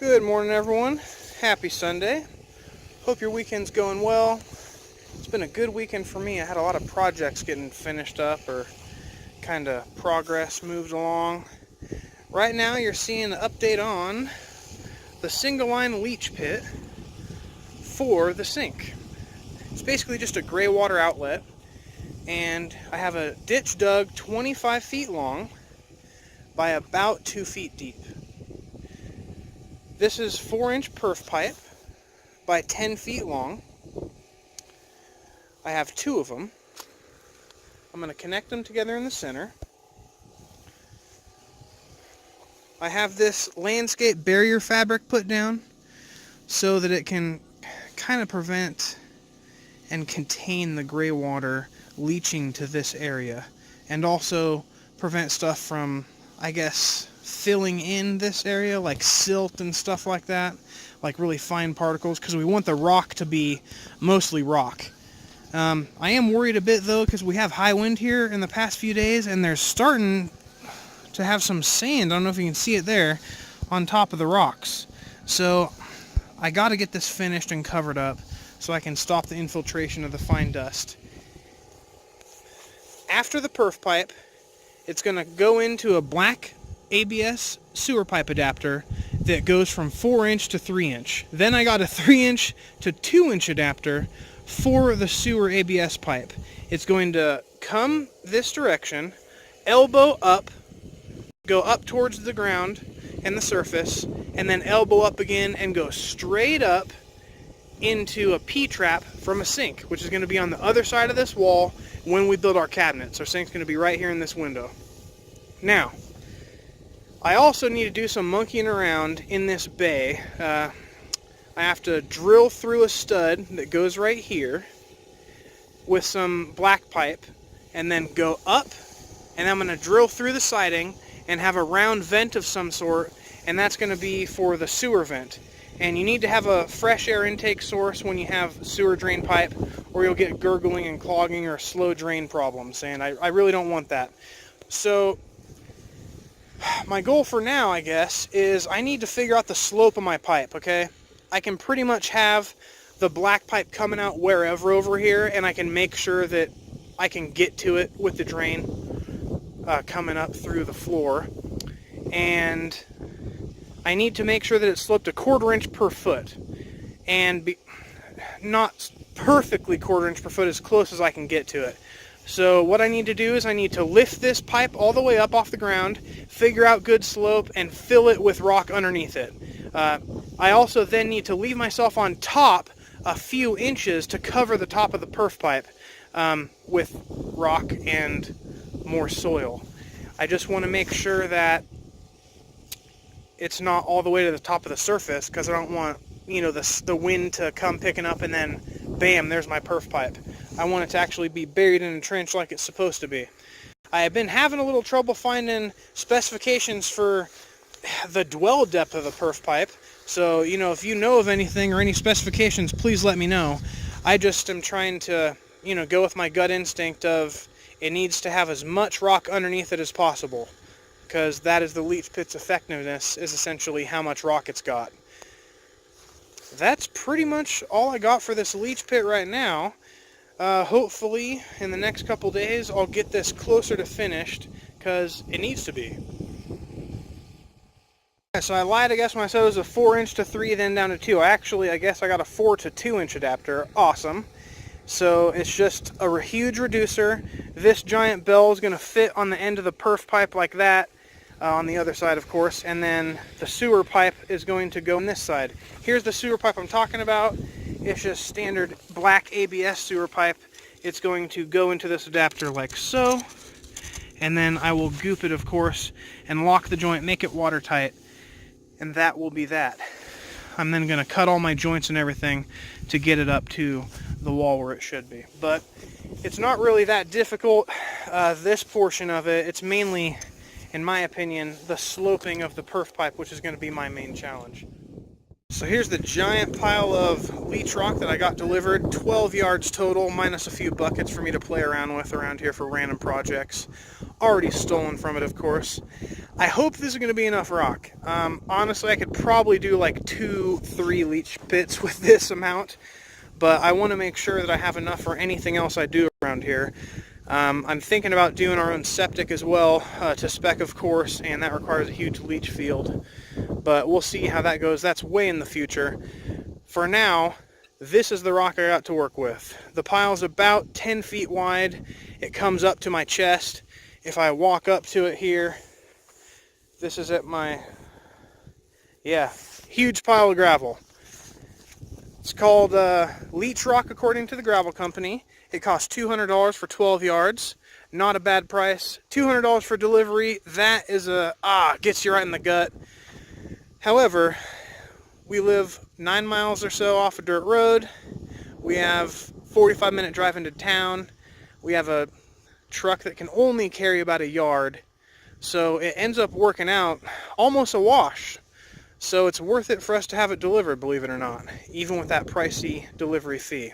Good morning, everyone. Happy Sunday. Hope your weekend's going well. It's been a good weekend for me. I had a lot of projects getting finished up or kind of progress moved along. Right now you're seeing an update on the single line leach pit for the sink. It's basically just a gray water outlet, and I have a ditch dug 25 feet long by about 2 feet deep. This is 4-inch perf pipe by 10 feet long. I have 2 of them. I'm going to connect them together in the center. I have this landscape barrier fabric put down so that it can kind of prevent and contain the gray water leaching to this area, and also prevent stuff from, I guess, filling in this area, like silt and stuff like that, like really fine particles, because we want the rock to be mostly rock. I am worried a bit though, because we have high wind here in the past few days, and there's starting to have some sand, I don't know if you can see it there, on top of the rocks. So I got to get this finished and covered up so I can stop the infiltration of the fine dust. After the perf pipe, it's going to go into a black ABS sewer pipe adapter that goes from 4-inch to 3-inch. Then I got a 3-inch to 2-inch adapter for the sewer ABS pipe. It's going to come this direction, elbow up, go up towards the ground and the surface, and then elbow up again and go straight up into a P-trap from a sink, which is going to be on the other side of this wall when we build our cabinets. Our sink's going to be right here in this window. Now, I also need to do some monkeying around in this bay. I have to drill through a stud that goes right here with some black pipe, and then go up, and I'm going to drill through the siding and have a round vent of some sort, and that's going to be for the sewer vent. And you need to have a fresh air intake source when you have sewer drain pipe, or you'll get gurgling and clogging or slow drain problems, and I really don't want that. So my goal for now, I guess, is I need to figure out the slope of my pipe, okay? I can pretty much have the black pipe coming out wherever over here, and I can make sure that I can get to it with the drain coming up through the floor. And I need to make sure that it's sloped 1/4 inch per foot, and not perfectly 1/4 inch per foot, as close as I can get to it. So what I need to do is I need to lift this pipe all the way up off the ground, figure out good slope, and fill it with rock underneath it. I also then need to leave myself on top a few inches to cover the top of the perf pipe with rock and more soil. I just want to make sure that it's not all the way to the top of the surface, because I don't want, the wind to come picking up and then bam, there's my perf pipe. I want it to actually be buried in a trench like it's supposed to be. I have been having a little trouble finding specifications for the dwell depth of the perf pipe. So, if you know of anything or any specifications, please let me know. I just am trying to, go with my gut instinct of it needs to have as much rock underneath it as possible, because that is the leach pit's effectiveness, is essentially how much rock it's got. That's pretty much all I got for this leach pit right now. Hopefully in the next couple days I'll get this closer to finished, because it needs to be. So I lied, I guess, when I said it was a 4-inch to 3, then down to 2. I guess I got a 4 to 2-inch adapter. Awesome. So it's just a huge reducer. This giant bell is going to fit on the end of the perf pipe like that, on the other side, of course, and then the sewer pipe is going to go on this side. Here's the sewer pipe I'm talking about. It's just standard black ABS sewer pipe. It's going to go into this adapter like so, and then I will goop it, of course, and lock the joint, make it watertight, and that will be that. I'm then going to cut all my joints and everything to get it up to the wall where it should be. But it's not really that difficult, this portion of it. It's mainly, in my opinion, the sloping of the perf pipe, which is going to be my main challenge. So here's the giant pile of leach rock that I got delivered, 12 yards total, minus a few buckets for me to play around with around here for random projects. already stolen from it, of course. I hope this is going to be enough rock. Honestly, I could probably do like 2-3 leach pits with this amount, but I want to make sure that I have enough for anything else I do around here. I'm thinking about doing our own septic as well, to spec, of course, and that requires a huge leach field. But we'll see how that goes. That's way in the future. For now, this is the rock I got to work with. The pile's about 10 feet wide. It comes up to my chest. If I walk up to it here, this is at my, huge pile of gravel. It's called leach rock according to the gravel company. It costs $200 for 12 yards. Not a bad price. $200 for delivery. That is gets you right in the gut. However, we live 9 miles or so off a dirt road. We have 45-minute drive into town. We have a truck that can only carry about a yard. So it ends up working out almost a wash. So it's worth it for us to have it delivered, believe it or not, even with that pricey delivery fee.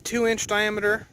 2-inch diameter,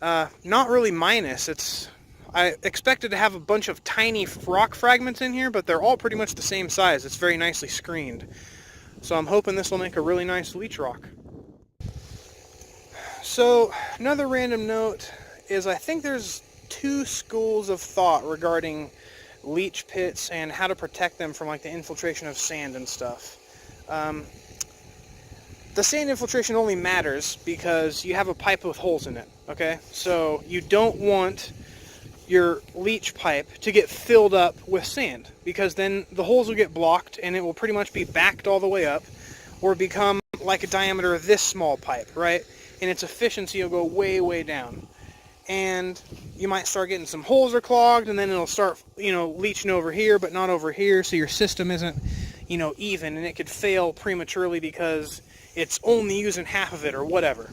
not really minus. I expected to have a bunch of tiny rock fragments in here, but they're all pretty much the same size. It's very nicely screened. So I'm hoping this will make a really nice leach rock. So another random note is I think there's 2 schools of thought regarding leach pits and how to protect them from like the infiltration of sand and stuff. The sand infiltration only matters because you have a pipe with holes in it, okay? So you don't want your leach pipe to get filled up with sand, because then the holes will get blocked and it will pretty much be backed all the way up, or become like a diameter of this small pipe, right? And its efficiency will go way, way down. And you might start getting some holes are clogged, and then it'll start, leaching over here, but not over here, so your system isn't, even, and it could fail prematurely because it's only using half of it or whatever.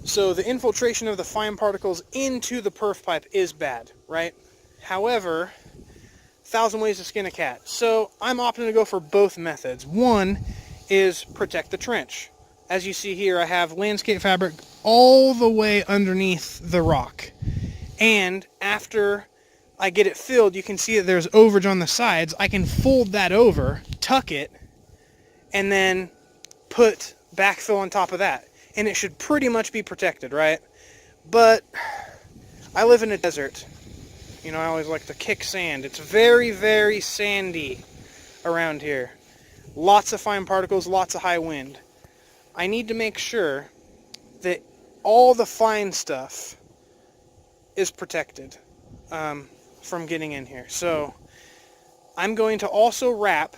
So the infiltration of the fine particles into the perf pipe is bad, right? However, 1,000 ways to skin a cat. So I'm opting to go for both methods. One is protect the trench. As you see here, I have landscape fabric all the way underneath the rock. And after I get it filled, you can see that there's overage on the sides. I can fold that over, tuck it, and then put backfill on top of that. And it should pretty much be protected, right? But I live in a desert. I always like to kick sand. It's very, very sandy around here. Lots of fine particles, lots of high wind. I need to make sure that all the fine stuff is protected from getting in here. So I'm going to also wrap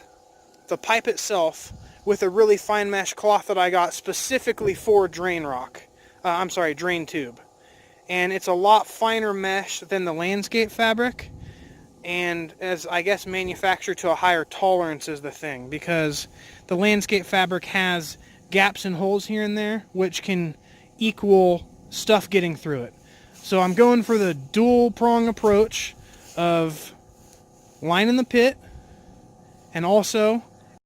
the pipe itself with a really fine mesh cloth that I got specifically for drain rock. Drain tube. And it's a lot finer mesh than the landscape fabric, and as I guess manufactured to a higher tolerance is the thing, because the landscape fabric has gaps and holes here and there which can equal stuff getting through it. So I'm going for the dual prong approach of lining the pit, and also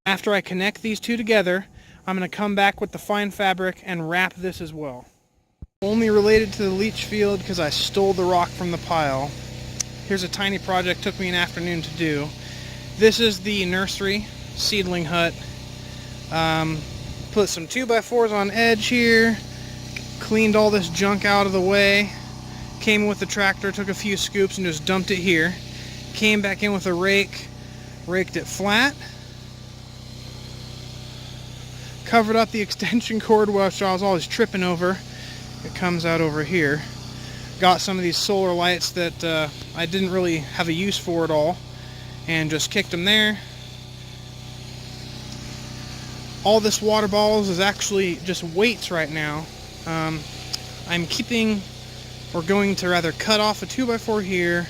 after I connect these two together, I'm going to come back with the fine fabric and wrap this as well. Only related to the leach field because I stole the rock from the pile. Here's a tiny project, took me an afternoon to do. This is the nursery seedling hut. Put some 2x4s on edge here, cleaned all this junk out of the way, came with the tractor, took a few scoops and just dumped it here. Came back in with a rake, raked it flat, covered up the extension cord which I was always tripping over. It comes out over here. Got some of these solar lights that I didn't really have a use for at all, and just kicked them there. All this water bottles is actually just weights right now. I'm going to rather cut off a 2x4 here,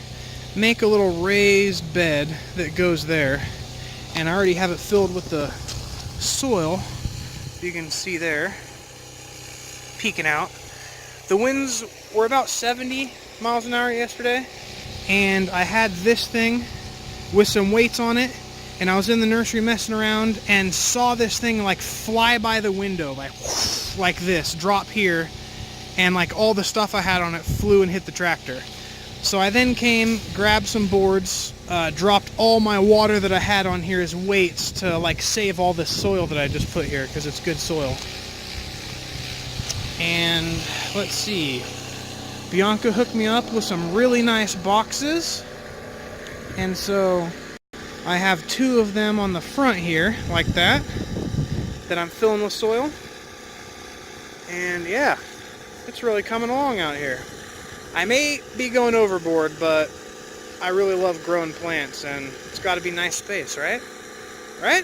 make a little raised bed that goes there, and I already have it filled with the soil. You can see there, peeking out. The winds were about 70 miles an hour yesterday, and I had this thing with some weights on it, and I was in the nursery messing around and saw this thing like fly by the window, like this, drop here, and like all the stuff I had on it flew and hit the tractor. So I then came, grabbed some boards, dropped all my water that I had on here as weights to like save all this soil that I just put here, because it's good soil. And let's see, Bianca hooked me up with some really nice boxes, and so I have 2 of them on the front here, like that I'm filling with soil. And yeah, it's really coming along out here. I may be going overboard, but I really love growing plants, and it's got to be nice space, right? Right?